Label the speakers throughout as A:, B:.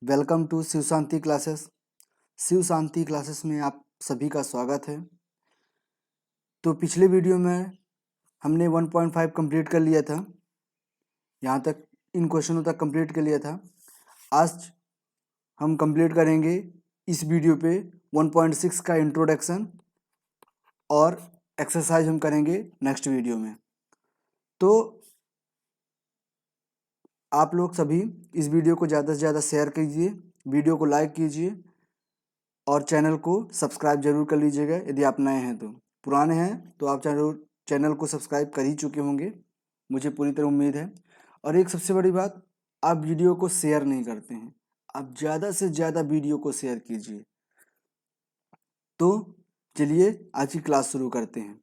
A: Welcome to Shiv Shanti classes. Shiv Shanti classes में आप सभी का स्वागत है। तो पिछले वीडियो में हमने 1.5 कंप्लीट कर लिया था, यहाँ तक इन क्वेश्चनों तक कंप्लीट कर लिया था। आज हम कंप्लीट करेंगे इस वीडियो पे 1.6 का इंट्रोडक्शन और एक्सरसाइज हम करेंगे नेक्स्ट वीडियो में। तो आप लोग सभी इस वीडियो को ज़्यादा से ज़्यादा शेयर कीजिए, वीडियो को लाइक कीजिए और चैनल को सब्सक्राइब जरूर कर लीजिएगा यदि आप नए हैं। तो पुराने हैं तो आप चैनल को सब्सक्राइब कर ही चुके होंगे, मुझे पूरी तरह उम्मीद है। और एक सबसे बड़ी बात, आप वीडियो को शेयर नहीं करते हैं। आप ज़्यादा से ज़्यादा वीडियो को शेयर कीजिए। तो चलिए आज की क्लास शुरू करते हैं।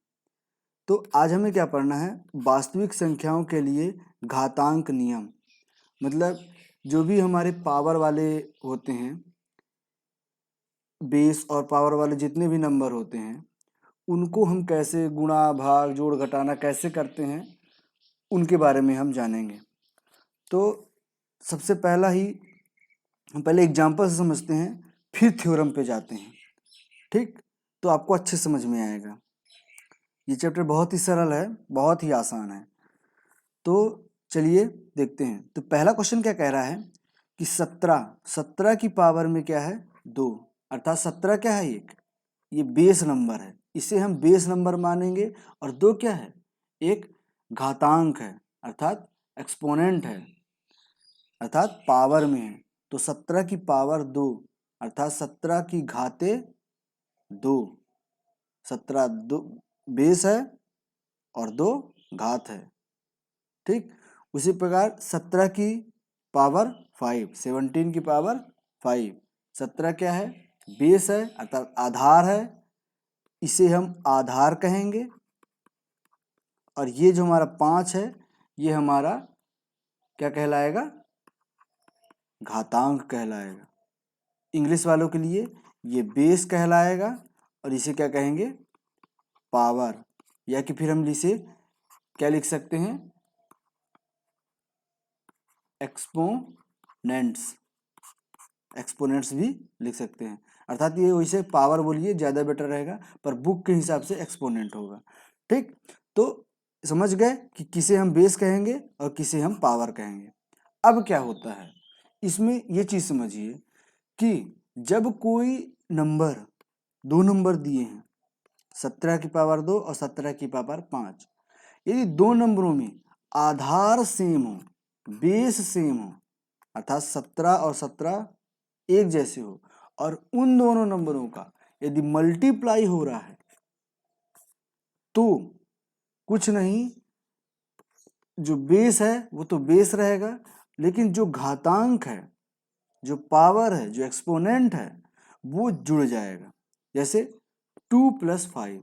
A: तो आज हमें क्या पढ़ना है, वास्तविक संख्याओं के लिए घातांक नियम। मतलब जो भी हमारे पावर वाले होते हैं, बेस और पावर वाले जितने भी नंबर होते हैं, उनको हम कैसे गुणा भाग जोड़ घटाना कैसे करते हैं उनके बारे में हम जानेंगे। तो सबसे पहला ही हम पहले एग्जाम्पल से समझते हैं, फिर थ्योरम पे जाते हैं। ठीक, तो आपको अच्छे समझ में आएगा। ये चैप्टर बहुत ही सरल है, बहुत ही आसान है। तो चलिए देखते हैं। तो पहला क्वेश्चन क्या कह रहा है कि 17 की पावर में क्या है 2, अर्थात 17 क्या है, ये बेस नंबर है, इसे हम बेस नंबर मानेंगे। और 2 क्या है, एक घातांक है अर्थात एक्सपोनेंट है, अर्थात पावर में है। तो 17 की पावर 2 अर्थात 17 की घाते 2। 17 दो बेस है और 2 घात है। ठीक, उसी प्रकार 17 की पावर 5, 17 की पावर 5। 17 क्या है, बेस है अर्थात आधार है, इसे हम आधार कहेंगे। और ये जो हमारा 5 है, ये हमारा क्या कहलाएगा, घातांक कहलाएगा। इंग्लिश वालों के लिए ये बेस कहलाएगा और इसे क्या कहेंगे, पावर। या कि फिर हम इसे क्या लिख सकते हैं, एक्सपोनेंट्स। एक्सपोनेंट्स भी लिख सकते हैं, अर्थात ये वैसे पावर बोलिए ज़्यादा बेटर रहेगा, पर बुक के हिसाब से एक्सपोनेंट होगा। ठीक, तो समझ गए कि किसे हम बेस कहेंगे और किसे हम पावर कहेंगे। अब क्या होता है इसमें, ये चीज़ समझिए कि जब कोई नंबर, 2 नंबर दिए हैं, 17 की पावर 2 और 17 की पावर 5, यदि 2 नंबरों में आधार सेम हो, बेस सेम हो, अर्थात 17 और 17 एक जैसे हो, और उन दोनों नंबरों का यदि मल्टीप्लाई हो रहा है, तो कुछ नहीं, जो बेस है वो तो बेस रहेगा, लेकिन जो घातांक है, जो पावर है, जो एक्सपोनेंट है, वो जुड़ जाएगा। जैसे 2 + 5,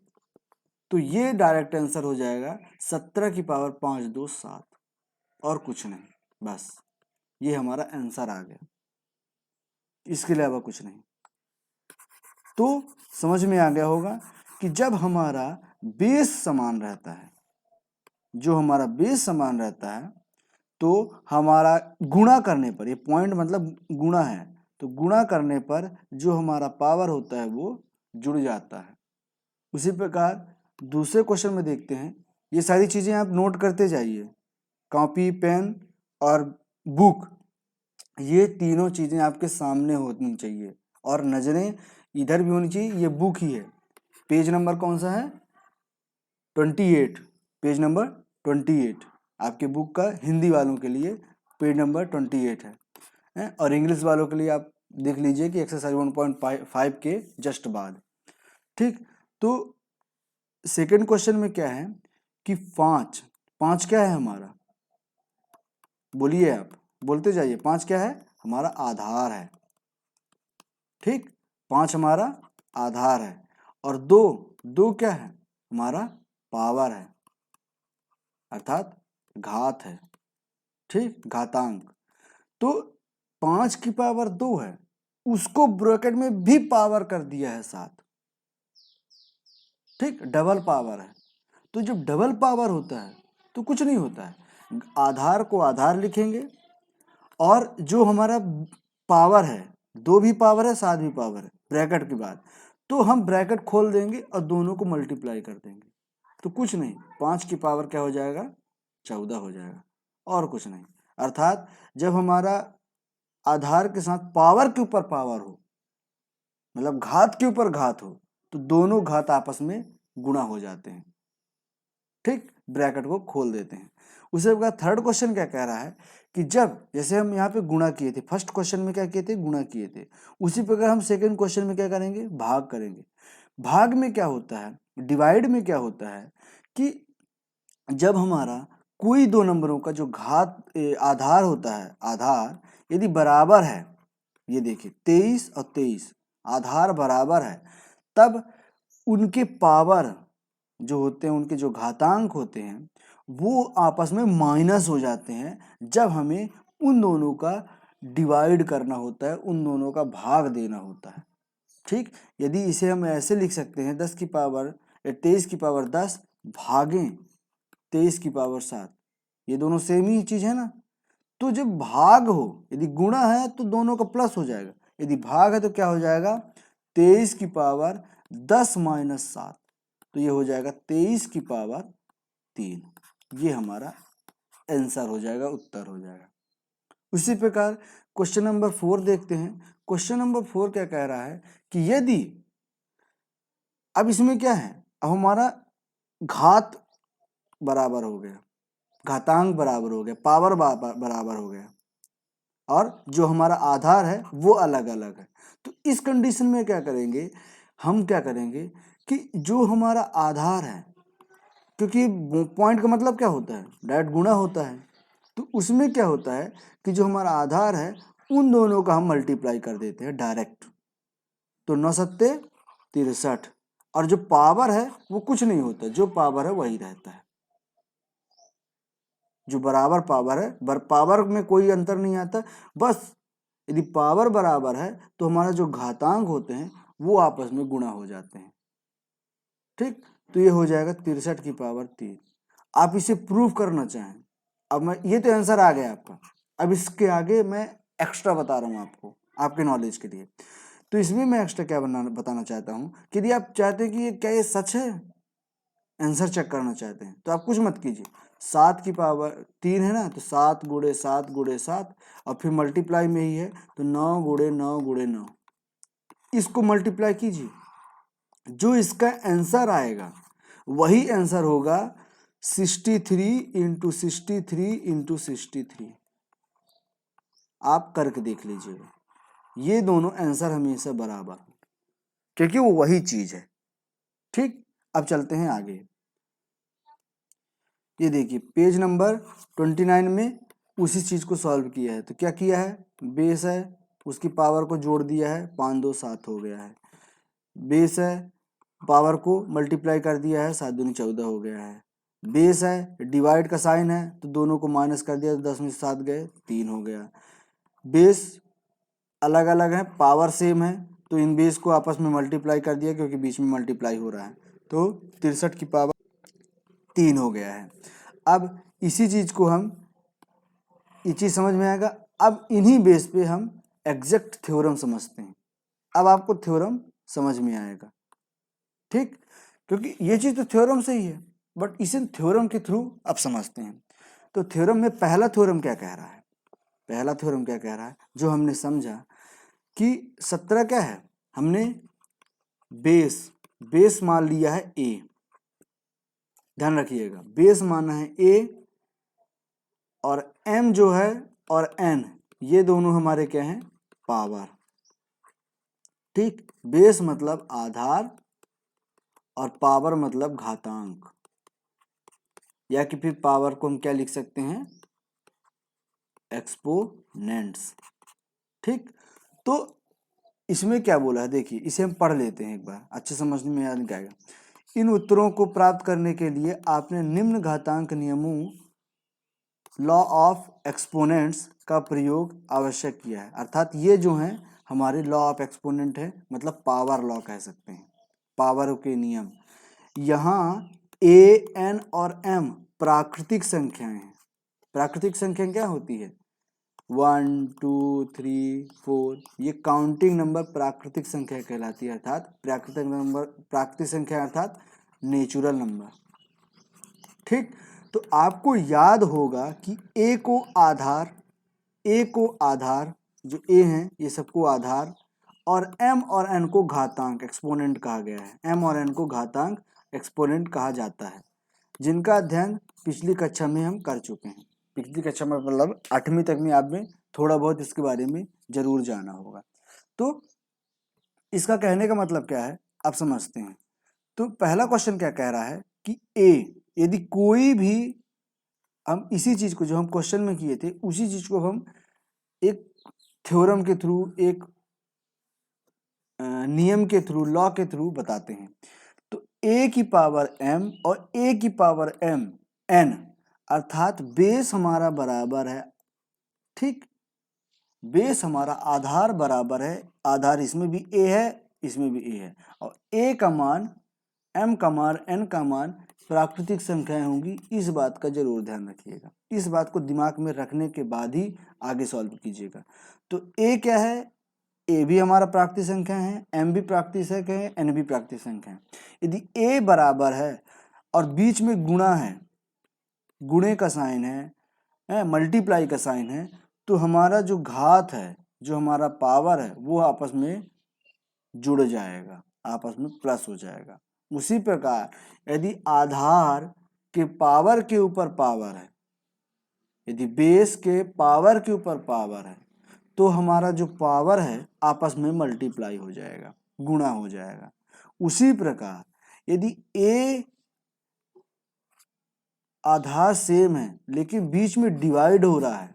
A: तो ये डायरेक्ट आंसर हो जाएगा 17 की पावर 5 2 7, और कुछ नहीं, बस ये हमारा आंसर आ गया, इसके अलावा कुछ नहीं। तो समझ में आ गया होगा कि जब हमारा बेस समान रहता है, जो हमारा बेस समान रहता है, तो हमारा गुणा करने पर, ये पॉइंट मतलब गुणा है, तो गुणा करने पर जो हमारा पावर होता है वो जुड़ जाता है। उसी प्रकार दूसरे क्वेश्चन में देखते हैं। ये सारी चीज़ें आप नोट करते जाइए, कॉपी पेन और बुक, ये तीनों चीज़ें आपके सामने होनी चाहिए और नज़रें इधर भी होनी चाहिए। ये बुक ही है, पेज नंबर कौन सा है, 28, पेज नंबर 28 आपके बुक का हिंदी वालों के लिए पेज नंबर 28 है। और इंग्लिश वालों के लिए आप देख लीजिए कि एक्सरसाइज 1.5 के जस्ट बाद। ठीक, तो सेकंड क्वेश्चन में क्या है कि 5 क्या है हमारा, बोलिए, आप बोलते जाइए। 5 क्या है, हमारा आधार है। ठीक, 5 हमारा आधार है। और 2 क्या है, हमारा पावर है, अर्थात घात है। ठीक, घातांक। तो 5 की पावर 2 है, उसको ब्रैकेट में भी पावर कर दिया है 7। ठीक, डबल पावर है। तो जब डबल पावर होता है तो कुछ नहीं होता है, आधार को आधार लिखेंगे और जो हमारा पावर है, 2 भी पावर है 7 भी पावर है ब्रैकेट के बाद, तो हम ब्रैकेट खोल देंगे और दोनों को मल्टीप्लाई कर देंगे, तो कुछ नहीं 5 की पावर क्या हो जाएगा 14 हो जाएगा, और कुछ नहीं। अर्थात जब हमारा आधार के साथ पावर के ऊपर पावर हो, मतलब घात के ऊपर घात हो, तो दोनों घात आपस में गुणा हो जाते हैं। ठीक, ब्रैकेट को खोल देते हैं। उसके बाद थर्ड क्वेश्चन क्या कह रहा है कि जब जैसे हम यहाँ पे गुणा किए थे, फर्स्ट क्वेश्चन में क्या किए थे गुणा किए थे, उसी प्रकार हम सेकंड क्वेश्चन में क्या करेंगे भाग करेंगे। भाग में क्या होता है, डिवाइड में क्या होता है कि जब हमारा कोई दो नंबरों का जो घात आधार होता है, आधार यदि बराबर है, ये देखिए 23 और 23 आधार बराबर है, तब उनके पावर जो होते हैं, उनके जो घातांक होते हैं वो आपस में माइनस हो जाते हैं जब हमें उन दोनों का डिवाइड करना होता है, उन दोनों का भाग देना होता है। ठीक, यदि इसे हम ऐसे लिख सकते हैं 10 की पावर 23 की पावर 10 भागे 23 की पावर 7, ये दोनों सेम ही चीज है ना। तो जब भाग हो, यदि गुणा है तो दोनों का प्लस हो जाएगा, यदि भाग है तो क्या हो जाएगा 23 की पावर 10 माइनस 7, तो ये हो जाएगा 23 की पावर 3, ये हमारा आंसर हो जाएगा, उत्तर हो जाएगा। उसी प्रकार क्वेश्चन नंबर 4 देखते हैं। क्वेश्चन नंबर 4 क्या कह रहा है कि यदि, अब इसमें क्या है, अब हमारा घात बराबर हो गया, घातांक बराबर हो गया, पावर बराबर हो गया, और जो हमारा आधार है वो अलग अलग है। तो इस कंडीशन में क्या करेंगे, हम क्या करेंगे कि जो हमारा आधार है, क्योंकि पॉइंट का मतलब क्या होता है डायरेक्ट गुणा होता है, तो उसमें क्या होता है कि जो हमारा आधार है उन दोनों का हम मल्टीप्लाई कर देते हैं डायरेक्ट, तो 9 सत्ते 63, और जो पावर है वो कुछ नहीं होता, जो पावर है वही रहता है, जो बराबर पावर है, पावर में कोई अंतर नहीं आता, बस यदि पावर बराबर है तो हमारा जो घातांक होते हैं वो आपस में गुणा हो जाते हैं। ठीक, तो ये हो जाएगा 63 की पावर 3। आप इसे प्रूव करना चाहें, अब मैं, ये तो आंसर आ गया आपका, अब इसके आगे मैं एक्स्ट्रा बता रहा हूँ आपको आपके नॉलेज के लिए। तो इसमें मैं एक्स्ट्रा क्या बताना चाहता हूँ कि यदि आप चाहते हैं कि ये क्या ये सच है, आंसर चेक करना चाहते हैं, तो आप कुछ मत कीजिए, 7 की पावर 3 है ना, तो 7 गुणे 7 गुणे 7, और फिर मल्टीप्लाई में ही है तो 9 गुणे 9 गुणे 9, इसको मल्टीप्लाई कीजिए, जो इसका आंसर आएगा वही आंसर होगा 63 इंटू 63 इंटू 63। आप करके देख लीजिएगा, ये दोनों आंसर हमेशा बराबर, क्योंकि वो वही चीज है। ठीक, अब चलते हैं आगे। ये देखिए पेज नंबर 29 में उसी चीज को सॉल्व किया है, तो क्या किया है, बेस है उसकी पावर को जोड़ दिया है, 5 2 7 हो गया है, बेस है पावर को मल्टीप्लाई कर दिया है, 7 दूनी 14 हो गया है, बेस है डिवाइड का साइन है तो दोनों को माइनस कर दिया तो 10 में 7 गए 3 हो गया, बेस अलग अलग है पावर सेम है तो इन बेस को आपस में मल्टीप्लाई कर दिया क्योंकि बीच में मल्टीप्लाई हो रहा है, तो 63 की पावर 3 हो गया है। अब इसी चीज को हम, ये चीज समझ में आएगा, अब इन्हीं बेस पे हम एग्जैक्ट थ्योरम समझते हैं, अब आपको थ्योरम समझ में आएगा। ठीक, क्योंकि ये चीज तो थ्योरम से ही है, बट इसे थ्योरम के थ्रू अब समझते हैं। तो थ्योरम में पहला थ्योरम क्या कह रहा है, पहला थ्योरम क्या कह रहा है, जो हमने समझा कि 17 क्या है, हमने बेस बेस मान लिया है ए, ध्यान रखिएगा बेस माना है ए, और m जो है और n ये दोनों हमारे क्या हैं पावर। ठीक, बेस मतलब आधार और पावर मतलब घातांक, या कि फिर पावर को हम क्या लिख सकते हैं एक्सपोनेंट्स। ठीक, तो इसमें क्या बोला है देखिए, इसे हम पढ़ लेते हैं एक बार, अच्छे समझने में याद आएगा। इन उत्तरों को प्राप्त करने के लिए आपने निम्न घातांक नियमों लॉ ऑफ एक्सपोनेंट्स का प्रयोग आवश्यक किया है, अर्थात ये जो हैं हमारे लॉ ऑफ एक्सपोनेंट है, मतलब पावर लॉ कह सकते हैं, पावर के नियम। यहाँ ए एन और एम प्राकृतिक संख्याएं हैं, प्राकृतिक संख्या क्या होती है 1 2 3 4 ये काउंटिंग नंबर प्राकृतिक संख्या कहलाती है, अर्थात प्राकृतिक संख्या अर्थात नेचुरल नंबर। ठीक, तो आपको याद होगा कि ए को आधार जो ए हैं ये सबको आधार और एम और एन को घातांक एक्सपोनेंट कहा गया है। एम और एन को घातांक एक्सपोनेंट कहा जाता है, जिनका अध्ययन पिछली कक्षा में हम कर चुके हैं। पिछली कक्षा में मतलब 8वीं तक में आपने थोड़ा बहुत इसके बारे में जरूर जाना होगा। तो इसका कहने का मतलब क्या है आप समझते हैं। तो पहला क्वेश्चन क्या कह रहा है कि ए, यदि कोई भी, हम इसी चीज को जो हम क्वेश्चन में किए थे उसी चीज को हम एक थ्योरम के थ्रू, एक नियम के थ्रू, लॉ के थ्रू बताते हैं। तो ए की पावर m और ए की पावर m n, अर्थात बेस हमारा बराबर है। ठीक, बेस हमारा आधार बराबर है, आधार इसमें भी a है इसमें भी a है, और a का मान, m का मान, n का मान प्राकृतिक संख्याएं होंगी। इस बात का जरूर ध्यान रखिएगा, इस बात को दिमाग में रखने के बाद ही आगे सॉल्व कीजिएगा। तो a क्या है, a भी हमारा प्राकृतिक संख्या है, m भी प्राकृतिक संख्या है, n भी प्राकृतिक संख्या है। यदि a बराबर है और बीच में गुणा है, गुणे का साइन है, मल्टीप्लाई का साइन है, तो हमारा जो घात है, जो हमारा पावर है, वो आपस में जुड़ जाएगा, आपस में प्लस हो जाएगा। उसी प्रकार यदि आधार के पावर के ऊपर पावर है, यदि बेस के पावर के ऊपर पावर है, तो हमारा जो पावर है आपस में मल्टीप्लाई हो जाएगा, गुणा हो जाएगा। उसी प्रकार यदि a आधार सेम है लेकिन बीच में डिवाइड हो रहा है,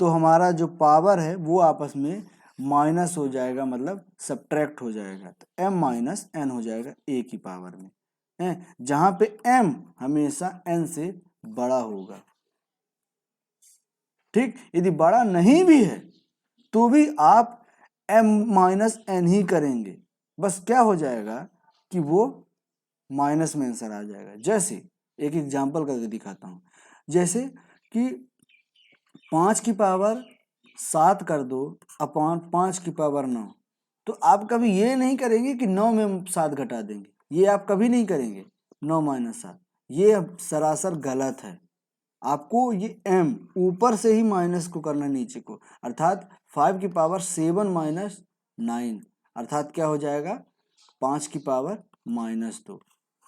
A: तो हमारा जो पावर है वो आपस में माइनस हो जाएगा, मतलब सब्ट्रैक्ट हो जाएगा। तो m माइनस n हो जाएगा a की पावर में, है, जहां पे m हमेशा n से बड़ा होगा। ठीक, यदि बड़ा नहीं भी है तो भी आप m माइनस n ही करेंगे, बस क्या हो जाएगा कि वो माइनस में आंसर आ जाएगा। जैसे एक एग्जांपल करके दिखाता हूं, जैसे कि 5 की पावर 7 कर दो अपॉन 5 की पावर 9, तो आप कभी ये नहीं करेंगे कि 9 में 7 घटा देंगे, ये आप कभी नहीं करेंगे। 9 माइनस 7 ये सरासर गलत है। आपको ये m ऊपर से ही माइनस को करना नीचे को, अर्थात 5 की पावर 7 माइनस 9, अर्थात क्या हो जाएगा 5 की पावर माइनस 2।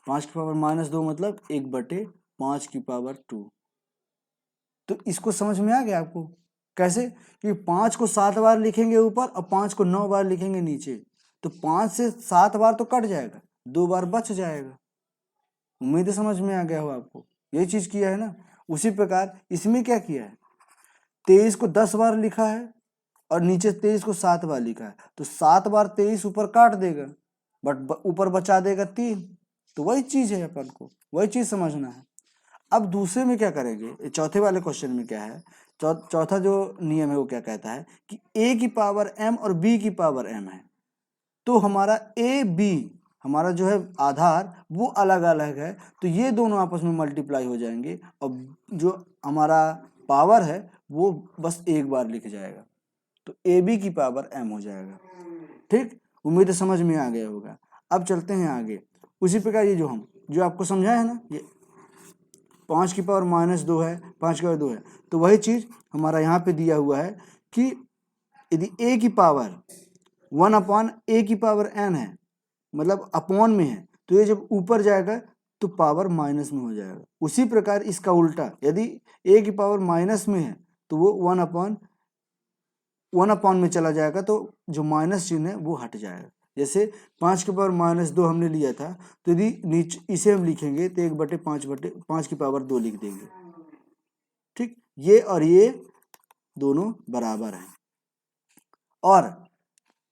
A: 5 की पावर माइनस 2 मतलब 1/5 की पावर 2। तो इसको समझ में आ गया आपको कैसे, कि 5 को 7 बार लिखेंगे ऊपर और 5 को 9 बार लिखेंगे नीचे, तो 5 से 7 बार तो कट जाएगा, 2 बार बच जाएगा। उम्मीद है समझ में आ गया हो आपको, यही चीज किया है ना। उसी प्रकार इसमें क्या किया है, 23 को 10 बार लिखा है और नीचे 23 को 7 बार लिखा है, तो 7 बार 23 ऊपर काट देगा, बट ऊपर बचा देगा 3। तो वही चीज है, अपन को वही चीज समझना है। अब दूसरे में क्या करेंगे, चौथे वाले क्वेश्चन में क्या है, चौथा जो नियम है वो क्या कहता है कि a की पावर m और b की पावर m है, तो हमारा a b, हमारा जो है आधार वो अलग अलग है, तो ये दोनों आपस में मल्टीप्लाई हो जाएंगे और जो हमारा पावर है वो बस एक बार लिख जाएगा, तो ए बी की पावर m हो जाएगा। ठीक, उम्मीद है समझ में आ गया होगा। अब चलते हैं आगे। उसी प्रकार ये जो आपको समझाया है ना, ये 5 की पावर माइनस 2 है, 5 की पावर 2 है, तो वही चीज हमारा यहाँ पे दिया हुआ है कि यदि a की पावर 1 अपॉन a की पावर n है, मतलब अपॉन में है, तो ये जब ऊपर जाएगा तो पावर माइनस में हो जाएगा। उसी प्रकार इसका उल्टा, यदि a की पावर माइनस में है तो वो 1 अपॉन में चला जाएगा, तो जो माइनस चिन्ह है वो हट जाएगा। जैसे 5 की पावर माइनस 2 हमने लिया था, तो यदि नीचे इसे हम लिखेंगे तो 1/5 की पावर 2 लिख देंगे। ठीक, ये और ये दोनों बराबर हैं। और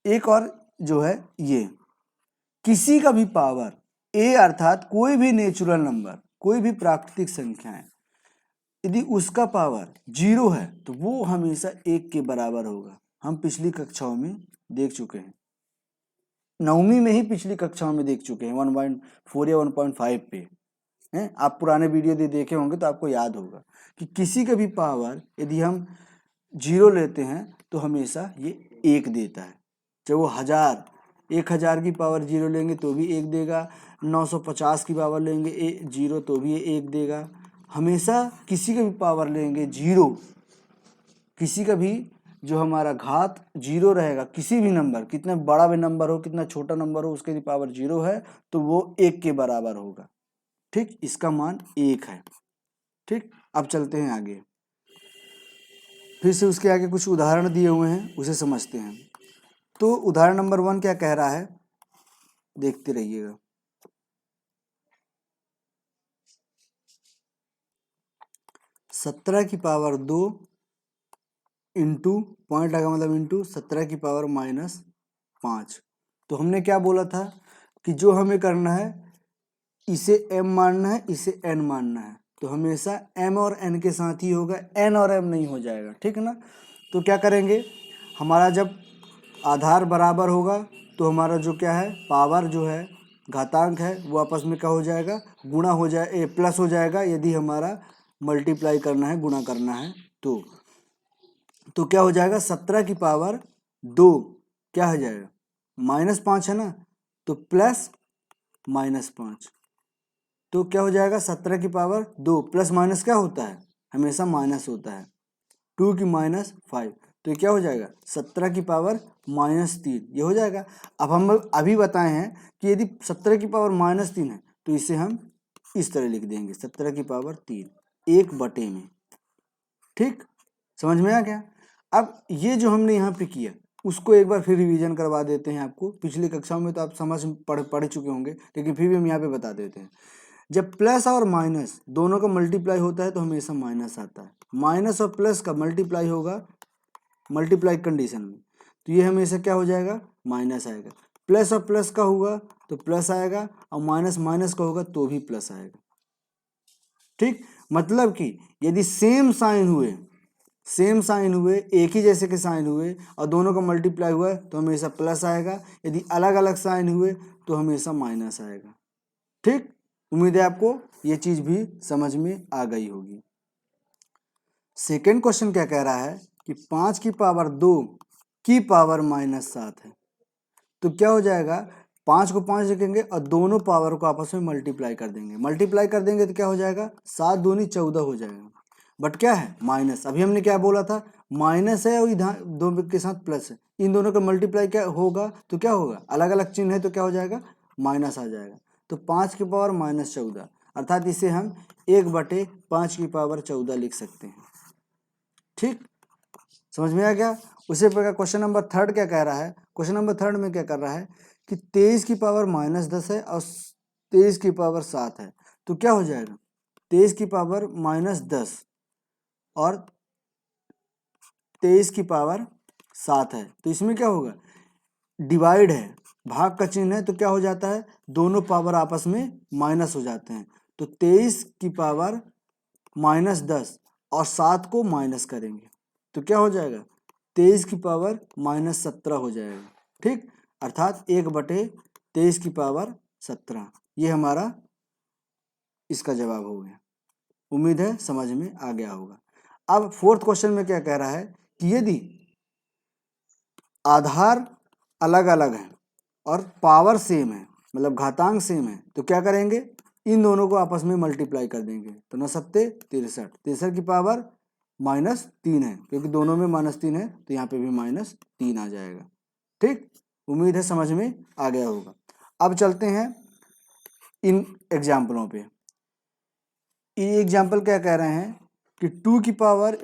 A: एक और जो है, ये किसी का भी पावर a अर्थात कोई भी नेचुरल नंबर, कोई भी प्राकृतिक संख्या है, यदि उसका पावर 0 है तो वो हमेशा 1 के बराबर होगा। हम पिछली कक्षाओं में देख चुके हैं, 9वीं में ही पिछली कक्षाओं में देख चुके हैं, 1.4 या 1.5 पे हैं। आप पुराने वीडियो देखे होंगे तो आपको याद होगा कि किसी का भी पावर यदि हम जीरो लेते हैं तो हमेशा ये एक देता है। जब वो 1000 की पावर जीरो लेंगे तो भी एक देगा, 950 की पावर लेंगे जीरो तो भी ये एक देगा। हमेशा किसी का भी पावर लेंगे जीरो, किसी का भी जो हमारा घात जीरो रहेगा, किसी भी नंबर, कितना बड़ा भी नंबर हो कितना छोटा नंबर हो, उसके पावर जीरो है तो वो एक के बराबर होगा। ठीक, इसका मान एक है। ठीक, अब चलते हैं आगे, फिर से उसके आगे कुछ उदाहरण दिए हुए हैं उसे समझते हैं। तो उदाहरण नंबर 1 क्या कह रहा है, देखते रहिएगा। सत्रह की पावर 2 इंटू, पॉइंट लगा मतलब इंटू 17 की पावर -5। तो हमने क्या बोला था कि जो हमें करना है इसे m मानना है, इसे n मानना है, तो हमेशा m और n के साथ ही होगा, n और m नहीं हो जाएगा। ठीक है ना। तो क्या करेंगे, हमारा जब आधार बराबर होगा तो हमारा जो क्या है पावर जो है घातांक है वो आपस में क्या हो जाएगा, गुणा हो जाए प्लस हो जाएगा। यदि हमारा मल्टीप्लाई करना है, गुणा करना है तो क्या हो जाएगा, 17 की पावर 2 क्या हो जाएगा, -5 है ना, तो प्लस -5, तो क्या हो जाएगा 17 की पावर 2 प्लस माइनस क्या होता है, हमेशा माइनस होता है, 2 की -5, तो ये क्या हो जाएगा 17 की पावर -3, ये हो जाएगा। अब हम अभी बताए हैं कि यदि 17 की पावर -3 है तो इसे हम इस तरह लिख देंगे 17 की पावर 3 एक बटे में। ठीक, समझ में आ गया। अब ये जो हमने यहाँ पे किया उसको एक बार फिर रिवीजन करवा देते हैं आपको, पिछली कक्षाओं में तो आप समझ पढ़ चुके होंगे, लेकिन फिर भी हम यहाँ पे बता देते हैं। जब प्लस और माइनस दोनों का मल्टीप्लाई होता है तो हमेशा माइनस आता है, माइनस और प्लस का मल्टीप्लाई होगा मल्टीप्लाई कंडीशन में, तो ये हमेशा क्या हो जाएगा, माइनस आएगा। प्लस और प्लस का होगा तो प्लस आएगा, और माइनस माइनस का होगा तो भी प्लस आएगा। ठीक, मतलब कि यदि सेम साइन हुए एक ही जैसे के साइन हुए और दोनों का मल्टीप्लाई हुआ तो हमेशा प्लस आएगा, यदि अलग अलग साइन हुए तो हमेशा माइनस आएगा। ठीक, उम्मीद है आपको ये चीज भी समझ में आ गई होगी। सेकेंड क्वेश्चन क्या कह रहा है कि 5 की पावर 2 की पावर -7 है, तो क्या हो जाएगा, 5 को 5 लिखेंगे और दोनों पावर को आपस में मल्टीप्लाई कर देंगे तो क्या हो जाएगा, 7 दूनी 14 हो जाएगा। बट क्या है, माइनस, अभी हमने क्या बोला था, माइनस है और इधर दो के साथ प्लस है, इन दोनों का मल्टीप्लाई क्या होगा तो क्या होगा, अलग अलग चिन्ह है तो क्या हो जाएगा, माइनस आ जाएगा। तो 5 की पावर -14, अर्थात इसे हम 1/5 की पावर 14 लिख सकते हैं। ठीक, समझ में आ गया। उसी प्रकार क्वेश्चन नंबर 3 क्या कह रहा है, क्वेश्चन नंबर 3 में क्या कर रहा है कि 23 की पावर -10 है और 23 की पावर 7 है, तो क्या हो जाएगा, 23 की पावर -10 और 23 की पावर 7 है, तो इसमें क्या होगा, डिवाइड है, भाग का चिन्ह है, तो क्या हो जाता है, दोनों पावर आपस में माइनस हो जाते हैं। तो 23 की पावर -10 और 7 को माइनस करेंगे तो क्या हो जाएगा, 23 की पावर -17 हो जाएगा। ठीक, अर्थात 1/23 की पावर 17, ये हमारा इसका जवाब हो गया। उम्मीद है समझ में आ गया होगा। अब फोर्थ क्वेश्चन में क्या कह रहा है कि यदि आधार अलग अलग है और पावर सेम है, मतलब घातांक सेम है, तो क्या करेंगे, इन दोनों को आपस में मल्टीप्लाई कर देंगे। तो 9 सत्ते 63, 63 की पावर -3 है, क्योंकि दोनों में -3 है तो यहाँ पे भी -3 आ जाएगा। ठीक, उम्मीद है समझ में आ गया होगा। अब चलते हैं इन एग्जाम्पलों पे। ये एग्जाम्पल क्या कह रहे हैं कि 2 की पावर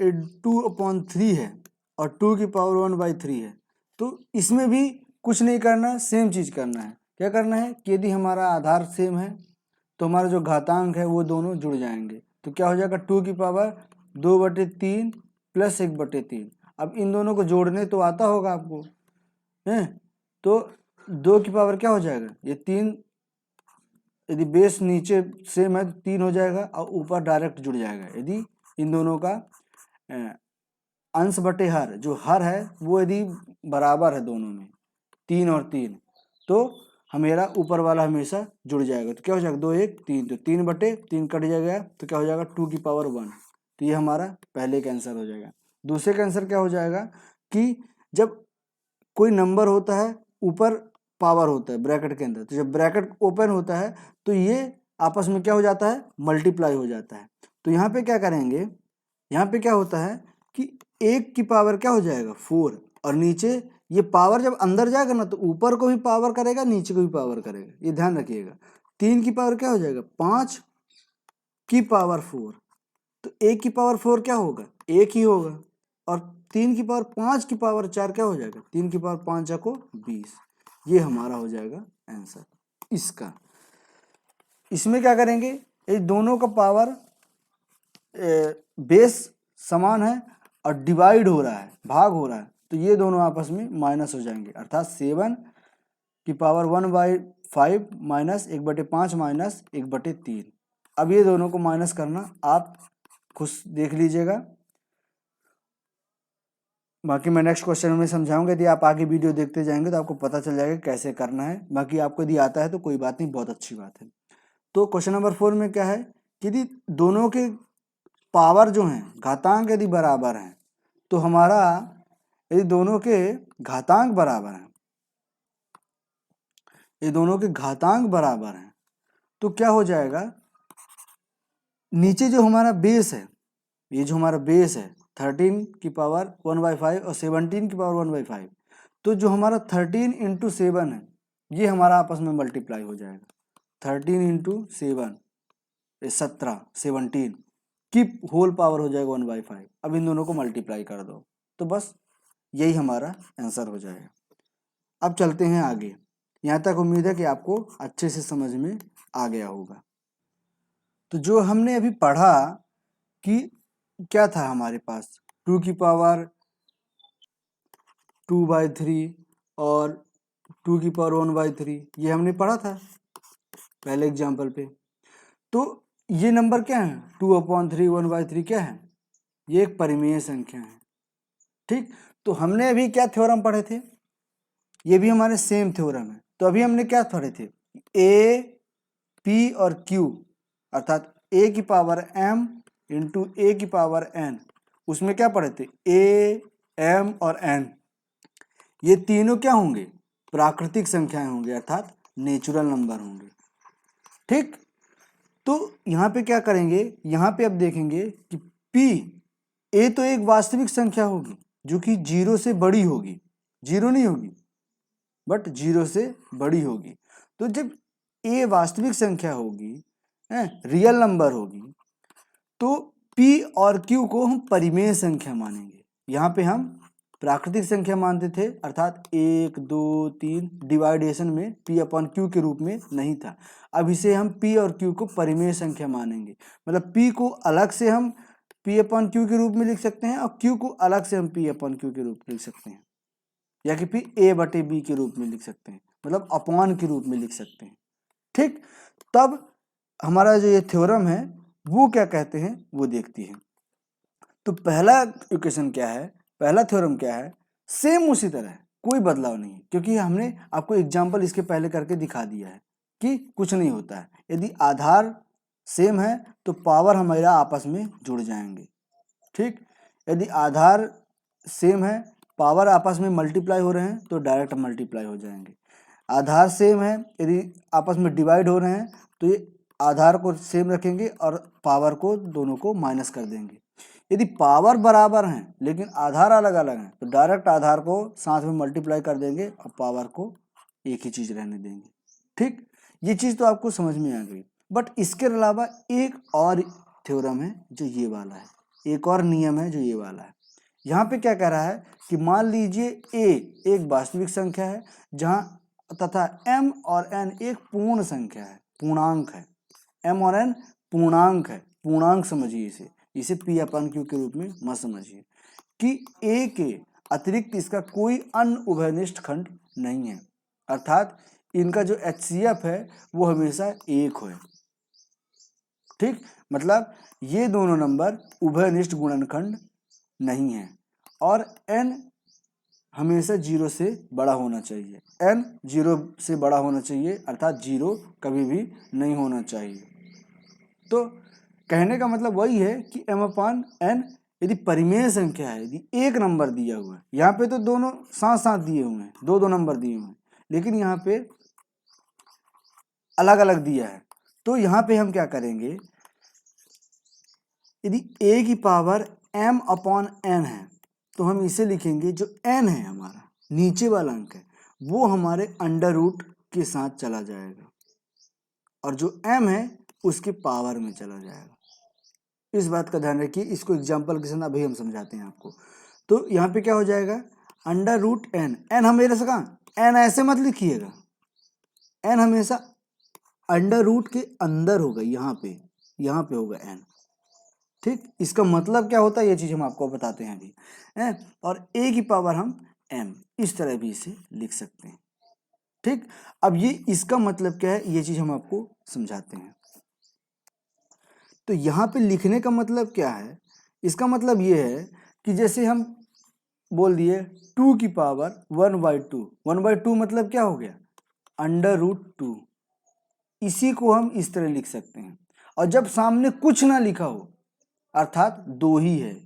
A: 2/3 है और 2 की पावर 1/3 है, तो इसमें भी कुछ नहीं करना, सेम चीज करना है। क्या करना है कि यदि हमारा आधार सेम है तो हमारा जो घातांक है वो दोनों जुड़ जाएंगे, तो क्या हो जाएगा, 2 की पावर 2/3 प्लस 1/3। अब इन दोनों को जोड़ने तो आता होगा आपको, है, तो 2 की पावर क्या हो जाएगा, ये 3, यदि बेस नीचे सेम है तो 3 हो जाएगा और ऊपर डायरेक्ट जुड़ जाएगा। यदि इन दोनों का अंश बटे हर, जो हर है वो यदि बराबर है दोनों में, 3 और 3, तो हमेरा ऊपर वाला हमेशा जुड़ जाएगा। तो क्या हो जाएगा, 2 1 3, तो 3/3 कट जाएगा तो क्या हो जाएगा 2 की पावर 1, तो ये हमारा पहले का आंसर हो जाएगा। दूसरे का आंसर क्या हो जाएगा कि जब कोई नंबर होता है ऊपर पावर होता है ब्रैकेट के अंदर, तो जब ब्रैकेट ओपन होता है तो ये आपस में क्या हो जाता है, मल्टीप्लाई हो जाता है। तो यहाँ पे क्या करेंगे, यहाँ पे क्या होता है कि 1 की पावर क्या हो जाएगा 4, और नीचे ये पावर जब अंदर जाएगा ना तो ऊपर को भी पावर करेगा, नीचे को भी पावर करेगा, ये ध्यान रखिएगा। 3 की पावर क्या हो जाएगा 5 की पावर 4, तो 1 की पावर 4 क्या होगा 1 ही होगा, और 3 की पावर 5 की पावर 4 क्या हो जाएगा 3 की पावर 5 को 20। ये हमारा हो जाएगा आंसर इसका। इसमें क्या करेंगे, ये दोनों का पावर बेस समान है और डिवाइड हो रहा है, भाग हो रहा है, तो ये दोनों आपस में माइनस हो जाएंगे, अर्थात 7 की पावर 1/5 माइनस 1/5 माइनस 1/3। अब ये दोनों को माइनस करना आप खुद देख लीजिएगा, बाकी मैं नेक्स्ट क्वेश्चन में समझाऊंगा। यदि आप आगे वीडियो देखते जाएंगे तो आपको पता चल जाएगा कैसे करना है, बाकी आपको यदि आता है तो कोई बात नहीं, बहुत अच्छी बात है। तो क्वेश्चन नंबर 4 में क्या है कि यदि दोनों के पावर जो हैं घातांक यदि बराबर हैं, तो हमारा यदि दोनों के घातांक बराबर हैं, ये दोनों के घातांक बराबर हैं, तो क्या हो जाएगा, नीचे जो हमारा बेस है, ये जो हमारा बेस है 13 की पावर 1/5 और 17 की पावर 1/5, तो जो हमारा 13 × 7 है ये हमारा आपस में मल्टीप्लाई हो जाएगा। 13 × 7 17 की होल पावर हो जाएगा 1/5। अब इन दोनों को मल्टीप्लाई कर दो तो बस यही हमारा आंसर हो जाएगा। अब चलते हैं आगे, यहाँ तक उम्मीद है कि आपको अच्छे से समझ में आ गया होगा। तो जो हमने अभी पढ़ा कि क्या था हमारे पास 2 की पावर 2/3 और 2 की पावर 1/3, ये हमने पढ़ा था पहले एग्जाम्पल पे। तो ये नंबर क्या है 2/3 1/3 क्या है, ये एक परिमेय संख्या है, ठीक। तो हमने अभी क्या थ्योरम पढ़े थे, ये भी हमारे सेम थ्योरम है। तो अभी हमने क्या पढ़े थे, ए पी और क्यू, अर्थात ए की पावर m इंटू ए की पावर n, उसमें क्या पढ़े थे a m और n, ये तीनों क्या होंगे प्राकृतिक संख्याएं होंगे, अर्थात नेचुरल नंबर होंगे, ठीक। तो यहाँ पे क्या करेंगे, यहाँ पे अब देखेंगे कि p a तो एक वास्तविक संख्या होगी जो कि 0 से बड़ी होगी, 0 नहीं होगी बट 0 से बड़ी होगी। तो जब a वास्तविक संख्या होगी, रियल नंबर होगी, तो p और q को हम परिमेय संख्या मानेंगे। यहाँ पे हम प्राकृतिक संख्या मानते थे, अर्थात 1 2 3 डिवाइडेशन में p/q के रूप में नहीं था। अब इसे हम p और q को परिमेय संख्या मानेंगे, मतलब p को अलग से हम p/q के रूप में लिख सकते हैं और q को अलग से हम p/q के रूप में लिख सकते हैं, या कि p a/b के रूप में लिख सकते हैं, मतलब अपॉन के रूप में लिख सकते हैं, ठीक। तब हमारा जो ये थ्योरम है वो क्या कहते हैं वो देखती है। तो पहला इक्वेशन क्या है, पहला थ्योरम क्या है, सेम उसी तरह है, कोई बदलाव नहीं है, क्योंकि हमने आपको एग्जाम्पल इसके पहले करके दिखा दिया है कि कुछ नहीं होता है। यदि आधार सेम है तो पावर हमारा आपस में जुड़ जाएंगे, ठीक। यदि आधार सेम है, पावर आपस में मल्टीप्लाई हो रहे हैं तो डायरेक्ट मल्टीप्लाई हो जाएंगे। आधार सेम है, यदि आपस में डिवाइड हो रहे हैं तो ये आधार को सेम रखेंगे और पावर को दोनों को माइनस कर देंगे। यदि पावर बराबर हैं लेकिन आधार अलग अलग हैं तो डायरेक्ट आधार को साथ में मल्टीप्लाई कर देंगे और पावर को एक ही चीज रहने देंगे, ठीक। ये चीज तो आपको समझ में आ गई। बट इसके अलावा एक और थ्योरम है जो ये वाला है, एक और नियम है जो ये वाला है। यहाँ पे क्या कह रहा है कि मान लीजिए a एक वास्तविक संख्या है जहाँ तथा m और n एक पूर्ण संख्या है, पूर्णांक है, m और n पूर्णांक है, पूर्णांक समझिए इसे p/q के रूप में मत समझिए कि a के अतिरिक्त इसका कोई अन्य उभयनिष्ठ खंड नहीं है, अर्थात इनका जो HCF है वो हमेशा 1 है, ठीक। मतलब ये दोनों नंबर उभयनिष्ठ गुणनखंड नहीं है और n हमेशा 0 से बड़ा होना चाहिए, n 0 से बड़ा होना चाहिए, अर्थात 0 कभी भी नहीं होना चाहिए। तो कहने का मतलब वही है कि m/n यदि परिमेय संख्या है, यदि एक नंबर दिया हुआ है, यहाँ पे तो दोनों साथ साथ दिए हुए हैं, दो दो नंबर दिए हुए हैं, लेकिन यहाँ पे अलग अलग दिया है, तो यहाँ पे हम क्या करेंगे, यदि a की पावर m अपॉन n है तो हम इसे लिखेंगे, जो n है हमारा नीचे वाला अंक है वो हमारे अंडर रूट के साथ चला जाएगा और जो m है उसके पावर में चला जाएगा। इस बात का ध्यान रखिए, इसको एग्जाम्पल के साथ अभी हम समझाते हैं आपको। तो यहाँ पे क्या हो जाएगा, अंडर रूट n, n हमेशा कहाँ, n ऐसे मत लिखिएगा, n हमेशा अंडर रूट के अंदर होगा, यहाँ पे होगा n। ठीक, इसका मतलब क्या होता है ये चीज हम आपको बताते हैं अभी है। और a की पावर हम m इस तरह भी इसे लिख सकते हैं। ठीक, अब ये इसका मतलब क्या है ये चीज हम आपको समझाते हैं। तो यहाँ पे लिखने का मतलब क्या है, इसका मतलब ये है कि जैसे हम बोल दिए 2 की पावर 1/2, 1/2 मतलब क्या हो गया, अंडर रूट 2। इसी को हम इस तरह लिख सकते हैं। और जब सामने कुछ ना लिखा हो अर्थात 2 ही है,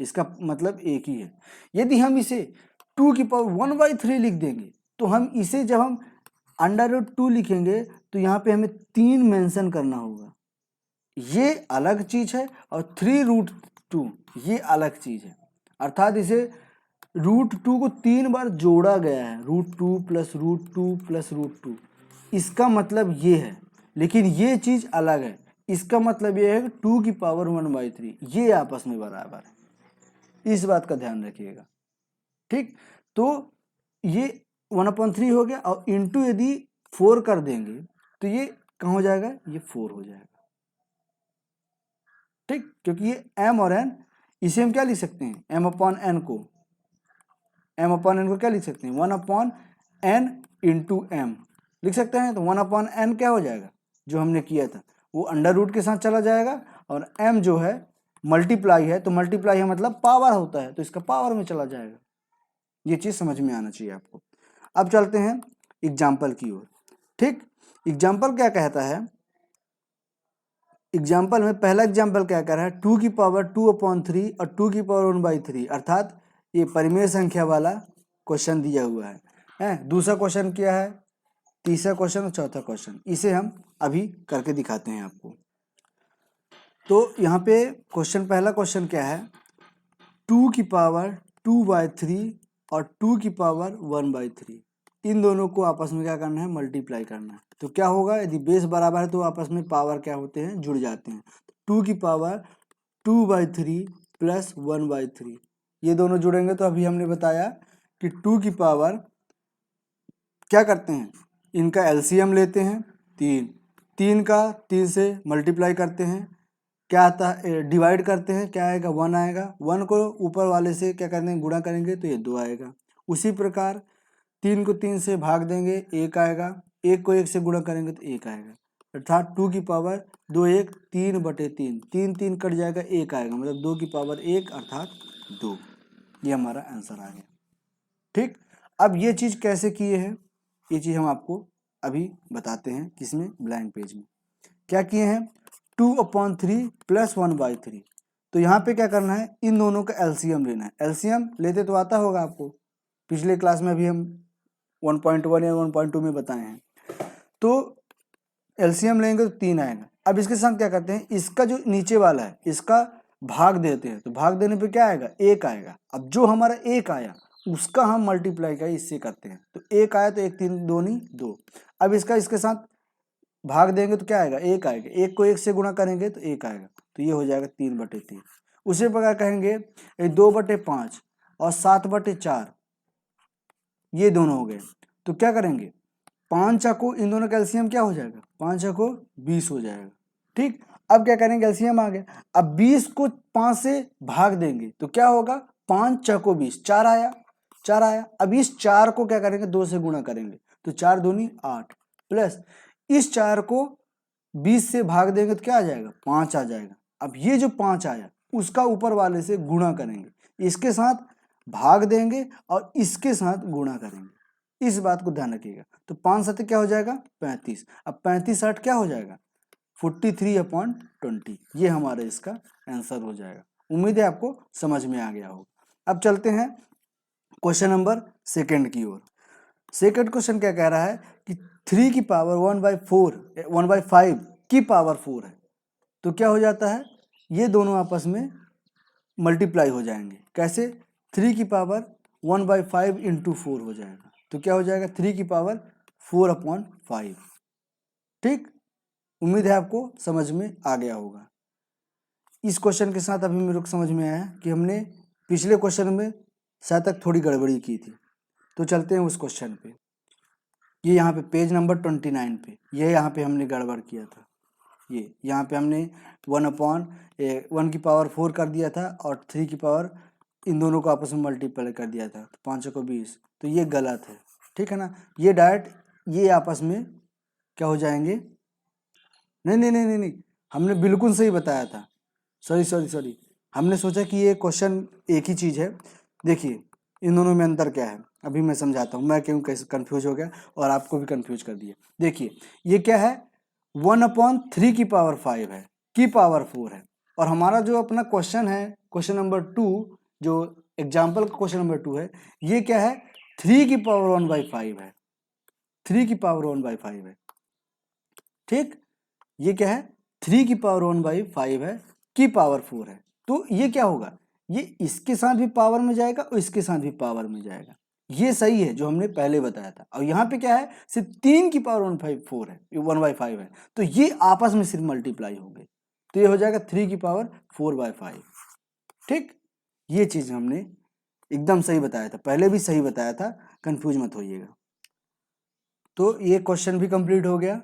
A: इसका मतलब एक ही है। यदि हम इसे 2 की पावर 1/3 लिख देंगे तो हम इसे जब हम अंडर रूट 2 लिखेंगे तो यहाँ पे हमें 3 मेंशन करना होगा, ये अलग चीज है, और 3√2 ये अलग चीज है। अर्थात इसे √2 को 3 बार जोड़ा गया है, √2 प्लस √2 प्लस √2, इसका मतलब ये है। लेकिन ये चीज अलग है, इसका मतलब ये है कि 2 की पावर 1/3 ये आपस में बराबर है, इस बात का ध्यान रखिएगा। ठीक, तो ये 1/3 हो गया, और इंटू यदि 4 कर देंगे तो ये कहाँ हो जाएगा, ये 4 हो जाएगा। ठीक, क्योंकि ये m और n, इसे हम क्या लिख सकते हैं, m अपॉन n को क्या लिख सकते हैं, 1/n इंटू m लिख सकते हैं। तो 1/n क्या हो जाएगा, जो हमने किया था वो अंडर रूट के साथ चला जाएगा, और m जो है मल्टीप्लाई है, तो मल्टीप्लाई है मतलब पावर होता है, तो इसका पावर में चला जाएगा। ये चीज समझ में आना चाहिए आपको। अब चलते हैं एग्जाम्पल की ओर। ठीक, एग्जाम्पल क्या कहता है, एग्जाम्पल में पहला एग्जाम्पल क्या कर रहा है, 2 की पावर 2/3 और 2 की पावर 1/3, अर्थात ये परिमेय संख्या वाला क्वेश्चन दिया हुआ है। दूसरा क्वेश्चन क्या है, तीसरा क्वेश्चन और चौथा क्वेश्चन, इसे हम अभी करके दिखाते हैं आपको। तो यहाँ पे क्वेश्चन, पहला क्वेश्चन क्या है, 2 की पावर 2/3 और 2 की पावर 1/3, इन दोनों को आपस में क्या करना है, मल्टीप्लाई करना है। तो क्या होगा, यदि बेस बराबर है तो आपस में पावर क्या होते हैं, जुड़ जाते हैं। 2 की पावर 2/3 प्लस 1/3, ये दोनों जुड़ेंगे तो अभी हमने बताया कि 2 की पावर क्या करते हैं, इनका एलसीएम लेते हैं 3 का 3 से मल्टीप्लाई करते हैं, क्या आता है, डिवाइड करते हैं, क्या आएगा, 1 आएगा। 1 को ऊपर वाले से क्या करते हैं, गुणा करेंगे तो ये 2 आएगा। उसी प्रकार 3 को 3 से भाग देंगे, 1 आएगा। 1 को 1 से गुणा करेंगे तो 1 आएगा। अर्थात 2 की पावर 2 1 3/3, 3 3 कट जाएगा, 1 आएगा, मतलब 2 की पावर 1 अर्थात 2। ये हमारा आंसर आ गया। ठीक, अब ये चीज कैसे किए हैं, ये चीज हम आपको अभी बताते हैं, किसमें, ब्लैंक पेज में। क्या किए हैं, 2/3 प्लस 1/3। तो यहाँ पे क्या करना है, इन दोनों का एलसीएम लेना है। एलसीएम लेते तो आता होगा आपको, पिछले क्लास में भी हम 1.1 या 1.2 में बताए हैं। तो एलसीएम लेंगे तो 3 आएगा। अब इसके साथ क्या करते हैं, इसका जो नीचे वाला है इसका भाग देते हैं, तो भाग देने पे क्या आएगा, 1 आएगा। अब जो हमारा 1 आया उसका हम मल्टीप्लाई का इससे करते हैं, तो 1 आया तो 1 3 2 2। अब इसका इसके साथ भाग देंगे तो क्या आएगा, 1 आएगा। 1 को 1 से गुणा करेंगे तो 1 आएगा, तो ये हो जाएगा 3/3। उसी प्रकार कहेंगे 2/5 और 7/4, ये दोनों हो गए। तो क्या करेंगे, 5 चाको इन दोनों का एलसीएम क्या हो जाएगा, 5 चाको 20 हो जाएगा। ठीक, अब क्या करेंगे, एलसीएम आ गया। अब 20 को 5 से भाग देंगे तो क्या होगा, 5 चाको 20, 4 आया, 4 आया। अब इस 4 को क्या करेंगे, 2 से गुणा करेंगे तो 4 दूनी 8, प्लस इस 4 को 20 से भाग देंगे तो क्या आ जाएगा, 5 आ जाएगा। अब ये जो 5 आया उसका ऊपर वाले से गुणा करेंगे, इसके साथ भाग देंगे और इसके साथ गुणा करेंगे, इस बात को ध्यान रखिएगा। तो 5 7 क्या हो जाएगा, 35। अब 35 8 क्या हो जाएगा, 43/20, ये हमारा इसका आंसर हो जाएगा। उम्मीद है आपको समझ में आ गया होगा। अब चलते हैं क्वेश्चन नंबर सेकंड की ओर। सेकंड क्वेश्चन क्या कह रहा है कि 3 की पावर 1/5 की पावर 4 है, तो क्या हो जाता है, ये दोनों आपस में मल्टीप्लाई हो जाएंगे। कैसे? 3 की पावर 1/5 इंटू 4 हो जाएगा, तो क्या हो जाएगा 3 की पावर 4/5। ठीक, उम्मीद है आपको समझ में आ गया होगा। इस क्वेश्चन के साथ अभी मेरे को समझ में आया कि हमने पिछले क्वेश्चन में शायद तक थोड़ी गड़बड़ी की थी। तो चलते हैं उस क्वेश्चन पे। ये यहाँ पे पेज नंबर 29 पे, ये यहाँ पे हमने गड़बड़ किया था। ये यहाँ पे हमने 1 की पावर 4 कर दिया था और 3 की पावर इन दोनों को आपस में मल्टीप्लाई कर दिया था, तो 5 को 20, तो ये गलत है। ठीक है ना, ये डायरेक्ट ये आपस में क्या हो जाएंगे, नहीं नहीं नहीं नहीं नहीं, हमने बिल्कुल सही बताया था। सॉरी, हमने सोचा कि ये क्वेश्चन एक ही चीज़ है। देखिए इन दोनों में अंतर क्या है, अभी मैं समझाता हूँ। मैं क्यों कैसे कन्फ्यूज हो गया और आपको भी कन्फ्यूज कर दिया। देखिए ये क्या है, 1/3 की पावर 5 है, की पावर 4 है, और हमारा जो अपना क्वेश्चन है, क्वेश्चन नंबर 2, जो एग्जाम्पल का क्वेश्चन नंबर 2 है, ये क्या है, 3 की पावर 1/5 है, 3 की पावर 1/5 है। ठीक, ये क्या है, 3 की पावर 1/5 है, की पावर 4 है, तो ये क्या होगा, ये इसके साथ भी पावर में जाएगा और इसके साथ भी पावर में जाएगा। ये सही है जो हमने पहले बताया था। और यहाँ पे क्या है, सिर्फ 3 की पावर 1/5 है, तो ये आपस में सिर्फ मल्टीप्लाई हो गए, तो ये हो जाएगा 3 की पावर 4/5। ठीक, ये चीज हमने एकदम सही बताया था, पहले भी सही बताया था, कंफ्यूज मत होइएगा। तो ये क्वेश्चन भी कंप्लीट हो गया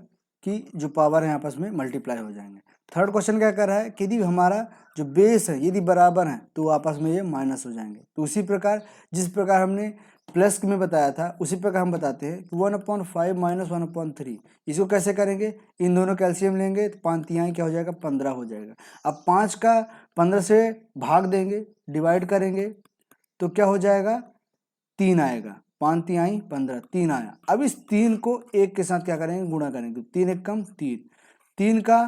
A: कि जो पावर है आपस में मल्टीप्लाई हो जाएंगे। थर्ड क्वेश्चन क्या कर रहा है कि यदि हमारा जो बेस है यदि बराबर है तो आपस में ये माइनस हो जाएंगे। तो उसी प्रकार जिस प्रकार हमने प्लस में बताया था उसी प्रकार हम बताते हैं कि 1/5 माइनस 1/3, इसको कैसे करेंगे, इन दोनों कैल्शियम लेंगे तो 5 तिहाई क्या हो जाएगा, 15 हो जाएगा। अब 5 का 15 से भाग देंगे, डिवाइड करेंगे, तो क्या हो जाएगा, 3 आएगा, 5 तिहाई 15, 3 आया। अब इस 3 को 1 के साथ क्या करेंगे, गुणा करेंगे, 3 1 कम 3, 3 का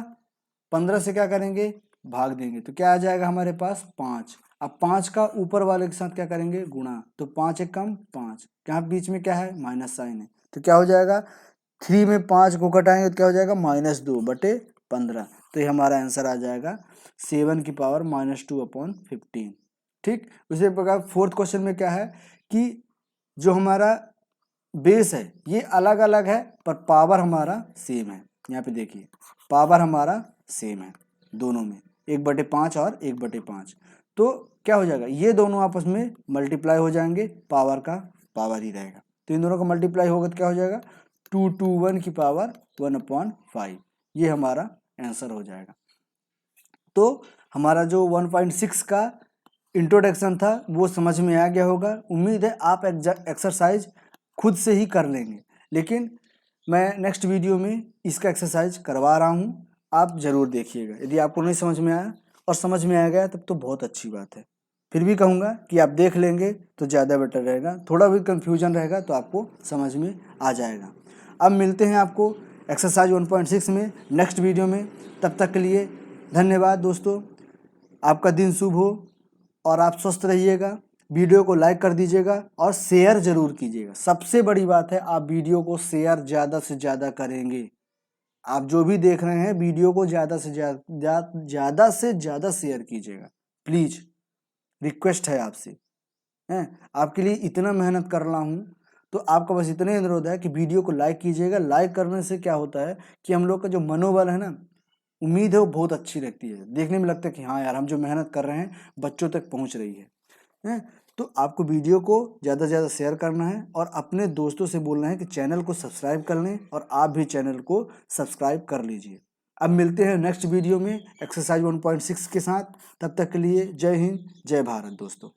A: 15 से क्या करेंगे, भाग देंगे, तो क्या आ जाएगा हमारे पास 5। अब 5 का ऊपर वाले के साथ क्या करेंगे, गुणा, तो 5 1 कम 5, यहाँ बीच में क्या है, माइनस साइन है, तो क्या हो जाएगा, 3 में 5 को घटाएंगे तो क्या हो जाएगा, -2/15, तो ये हमारा आंसर आ जाएगा 7 की पावर -2/15। ठीक, उसी प्रकार फोर्थ क्वेश्चन में क्या है कि जो हमारा बेस है ये अलग अलग है पर पावर हमारा सेम है। यहाँ पे देखिए पावर हमारा सेम है दोनों में, 1/5 और 1/5, तो क्या हो जाएगा, ये दोनों आपस में मल्टीप्लाई हो जाएंगे, पावर का पावर ही रहेगा, तो इन दोनों का मल्टीप्लाई होगा तो क्या हो जाएगा, 2 की पावर 1/5, ये हमारा आंसर हो जाएगा। तो हमारा जो 1.6 का इंट्रोडक्शन था वो समझ में आ गया होगा। उम्मीद है आप एक्सरसाइज खुद से ही कर लेंगे, लेकिन मैं नेक्स्ट वीडियो में इसका एक्सरसाइज करवा रहा हूँ, आप ज़रूर देखिएगा। यदि आपको नहीं समझ में आया और समझ में आ गया तब तो बहुत अच्छी बात है, फिर भी कहूँगा कि आप देख लेंगे तो ज़्यादा बेटर रहेगा। थोड़ा भी कन्फ्यूजन रहेगा तो आपको समझ में आ जाएगा। अब मिलते हैं आपको एक्सरसाइज 1.6 में नेक्स्ट वीडियो में, तब तक के लिए धन्यवाद दोस्तों। आपका दिन शुभ हो और आप स्वस्थ रहिएगा। वीडियो को लाइक कर दीजिएगा और शेयर ज़रूर कीजिएगा। सबसे बड़ी बात है आप वीडियो को शेयर ज़्यादा से ज़्यादा करेंगे। आप जो भी देख रहे हैं वीडियो को ज़्यादा से ज़्यादा शेयर कीजिएगा, प्लीज़, रिक्वेस्ट है आपसे, हैं। आपके लिए इतना मेहनत कर रहा हूँ तो आपका बस इतना ही अनुरोध है कि वीडियो को लाइक कीजिएगा। लाइक करने से क्या होता है कि हम लोग का जो मनोबल है ना, उम्मीद है वो बहुत अच्छी रहती है, देखने में लगता है कि हाँ यार हम जो मेहनत कर रहे हैं बच्चों तक पहुँच रही है। तो आपको वीडियो को ज़्यादा से ज़्यादा शेयर करना है और अपने दोस्तों से बोलना है कि चैनल को सब्सक्राइब कर लें और आप भी चैनल को सब्सक्राइब कर लीजिए। अब मिलते हैं नेक्स्ट वीडियो में एक्सरसाइज 1.6 के साथ, तब तक के लिए जय हिंद जय भारत दोस्तों।